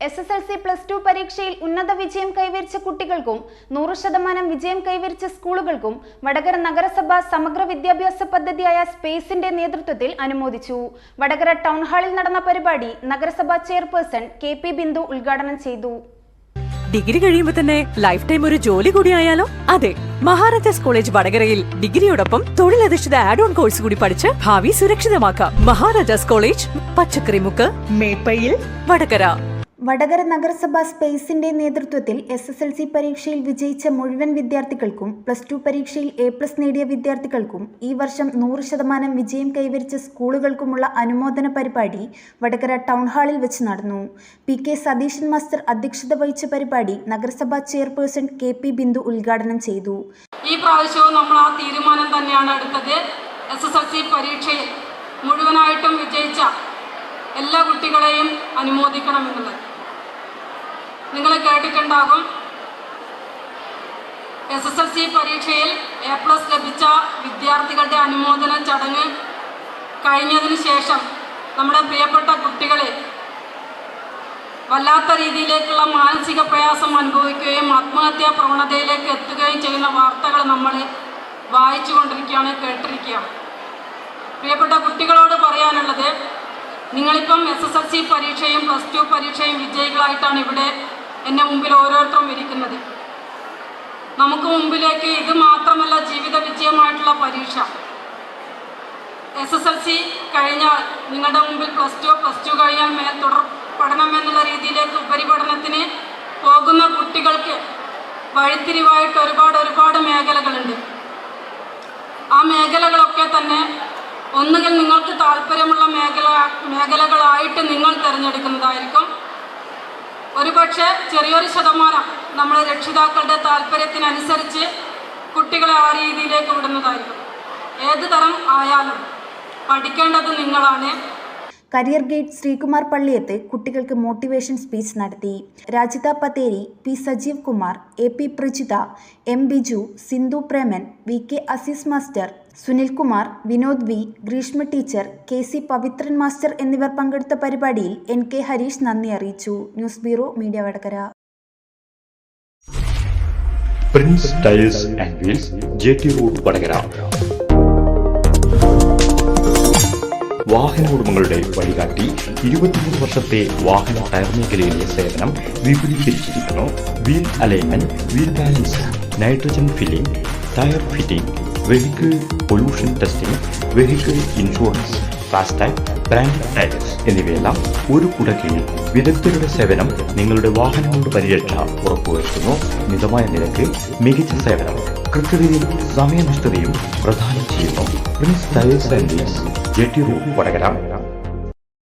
SSLC +2 പരീക്ഷയിൽ ഉന്നത വിജയം കൈവരിച്ച കുട്ടികൾക്കും 100% വിജയം കൈവരിച്ച സ്കൂളുകൾക്കും വടകര നഗരസഭ സമഗ്ര വിദ്യാഭ്യാസ പദ്ധതിയായ സ്പേസിന്റെ നേതൃത്വത്തിൽ അനുമോദിച്ചു. വടകര ടൗൺ ഹാളിൽ നടന്ന പരിപാടി നഗരസഭാ ചെയർപേഴ്സൺ KP ബിന്ദു ഉദ്ഘാടനം ചെയ്തു. ഡിഗ്രി കഴിയുമ്പോൾ തന്നെ ലൈഫ് ടൈം ഒരു ജോലി കൂടി ആയാലോ? അതെ, മഹാരാജാസ് കോളേജ് വടകരയിൽ ഡിഗ്രിയോടൊപ്പം തൊഴിലധിഷ്ഠിത ആഡ് ഓൺ കോഴ്സ് കൂടി പഠിച്ച് ഭാവി സുരക്ഷിതമാക്കാം. മഹാരാജാസ് കോളേജ്, പച്ചക്കറിമുക്ക്, മേപ്പയിൽ, വടകര. വടകര നഗരസഭ സ്പേസിന്റെ നേതൃത്വത്തിൽ SSLC പരീക്ഷയിൽ വിജയിച്ച മുഴുവൻ വിദ്യാർത്ഥികൾക്കും +2 പരീക്ഷയിൽ A+ നേടിയ വിദ്യാർത്ഥികൾക്കും ഈ വർഷം 100% വിജയം കൈവരിച്ച സ്കൂളുകൾക്കുമുള്ള അനുമോദന പരിപാടി വടകര ടൗൺ ഹാളിൽ വെച്ച് നടന്നു. PK സതീശൻ മാസ്റ്റർ അധ്യക്ഷത വഹിച്ച പരിപാടി നഗരസഭാ ചെയർപേഴ്സൺ KP ബിന്ദു ഉദ്ഘാടനം ചെയ്തു. ഈ പ്രാവശ്യവും നമ്മൾ ആ തീരുമാനം തന്നെയാണ് എടുത്തത്. SSLC പരീക്ഷയിൽ മുഴുവനായിട്ടും വിജയിച്ച എല്ലാ കുട്ടികളെയും അനുമോദിക്കണമെന്നുള്ളത് നിങ്ങൾ കേട്ടിട്ടുണ്ടാകും. SSLC പരീക്ഷയിൽ A+ ലഭിച്ച വിദ്യാർത്ഥികളുടെ അനുമോദന ചടങ്ങ് കഴിഞ്ഞതിന് ശേഷം നമ്മുടെ പ്രിയപ്പെട്ട കുട്ടികളെ വല്ലാത്ത രീതിയിലേക്കുള്ള മാനസിക പ്രയാസം അനുഭവിക്കുകയും ആത്മഹത്യാ പ്രവണതയിലേക്ക് എത്തുകയും ചെയ്യുന്ന വാർത്തകൾ നമ്മൾ വായിച്ചു കൊണ്ടിരിക്കുകയാണ്, കേട്ടിരിക്കുകയാണ്. പ്രിയപ്പെട്ട കുട്ടികളോട് പറയാനുള്ളത്, നിങ്ങളിപ്പം SSLC പരീക്ഷയും +2 പരീക്ഷയും വിജയികളായിട്ടാണ് ഇവിടെ എൻ്റെ മുമ്പിൽ ഓരോരുത്തരും ഇരിക്കുന്നത്. നമുക്ക് മുമ്പിലേക്ക് ഇത് മാത്രമല്ല ജീവിത വിജയമായിട്ടുള്ള പരീക്ഷ. SSLC കഴിഞ്ഞാൽ നിങ്ങളുടെ മുമ്പിൽ +2 കഴിഞ്ഞാൽ തുടർ പഠനം എന്നുള്ള രീതിയിലേക്ക് ഉപരിപഠനത്തിന് പോകുന്ന കുട്ടികൾക്ക് വഴിത്തിരിവായിട്ട് ഒരുപാട് മേഖലകളുണ്ട്. ആ മേഖലകളൊക്കെ തന്നെ ഒന്നുകിൽ നിങ്ങൾക്ക് താല്പര്യമുള്ള മേഖലകളായിട്ട് നിങ്ങൾ തിരഞ്ഞെടുക്കുന്നതായിരിക്കും. ഒരുപക്ഷെ ചെറിയൊരു ശതമാനം നമ്മൾ രക്ഷിതാക്കളുടെ താല്പര്യത്തിനനുസരിച്ച് കുട്ടികളെ ആ രീതിയിലേക്ക് വിടുന്നതായിരിക്കും. ഏത് തരം ആയാലും പഠിക്കേണ്ടത് നിങ്ങളാണ്. കരിയർ ഗൈഡ് ശ്രീകുമാർ പള്ളിയത്ത് കുട്ടികൾക്ക് മോട്ടിവേഷൻ സ്പീച്ച് നടത്തി. Rajitha Patheri, P Sajeev Kumar, AP Prajitha, M Biju, Sindhu Preman, VK Azeez master, Sunil Kumar, Vinod V, Greeshma teacher, KC Pavithran master എന്നിവർ പങ്കെടുത്ത പരിപാടിയിൽ NK ഹരീഷ് നന്ദി അറിയിച്ചു. News bureau, media Vatakara. Prince tiles and wheels, JT road, Vatakara. വാഹന ഉടമകളുടെ വഴികാട്ടി 23 വർഷത്തെ വാഹന ടയർ മേഖലയിലെ സേവനം വിപുലീകരിച്ചിരിക്കുന്നു. Wheel alignment, wheel balance, nitrogen filling, tyre fitting, vehicle pollution testing, vehicle insurance, FASTag, brand tyres എന്നിവയെല്ലാം ഒരു കുടക്കീഴിൽ വിദഗ്ധരുടെ സേവനം നിങ്ങളുടെ വാഹനങ്ങളുടെ പരിരക്ഷ ഉറപ്പുവരുത്തുന്നു. മിതമായ നിരക്ക്, മികച്ച സേവനം, കൃത്യതയും സമയനിഷ്ഠതയും പ്രദാനം ചെയ്യുന്നു. Prince tiles and wheels, JT road, Vadakara.